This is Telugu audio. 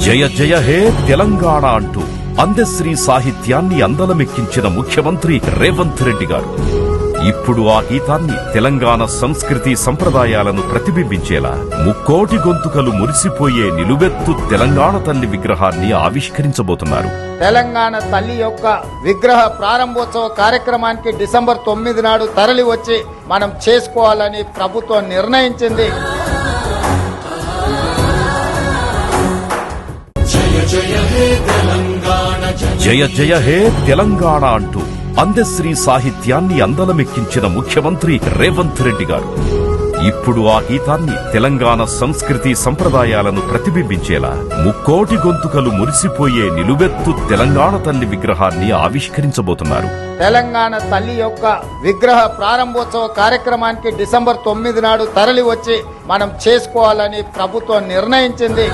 జయ జయ హే తెలంగాణ అంటూ అందశ్రీ సాహిత్యాన్ని అందలమెక్కించిన ముఖ్యమంత్రి రేవంత్ రెడ్డి గారు ఇప్పుడు ఆ గీతాన్ని తెలంగాణ సంస్కృతి సంప్రదాయాలను ప్రతిబింబించేలా ముక్కోటి గొంతుకలు మురిసిపోయే నిలువెత్తు తెలంగాణ తల్లి విగ్రహాన్ని ఆవిష్కరించబోతున్నారు. తెలంగాణ తల్లి యొక్క విగ్రహ ప్రారంభోత్సవ కార్యక్రమానికి డిసెంబర్ 9 నాడు తరలి వచ్చి మనం చేసుకోవాలని ప్రభుత్వం నిర్ణయించింది. జయ జయ హే తెలంగాణ అంటూ అందశ్రీ సాహిత్యాన్ని అందలమెక్కించిన ముఖ్యమంత్రి రేవంత్ రెడ్డి గారు ఇప్పుడు ఆ గీతాన్ని తెలంగాణ సంస్కృతి సంప్రదాయాలను ప్రతిబింబించేలా ముక్కోటి గొంతుకలు మురిసిపోయే నిలువెత్తు తెలంగాణ తల్లి విగ్రహాన్ని ఆవిష్కరించబోతున్నారు. తెలంగాణ తల్లి యొక్క విగ్రహ ప్రారంభోత్సవ కార్యక్రమానికి డిసెంబర్ 9 నాడు తరలి వచ్చి మనం చేసుకోవాలని ప్రభుత్వం నిర్ణయించింది.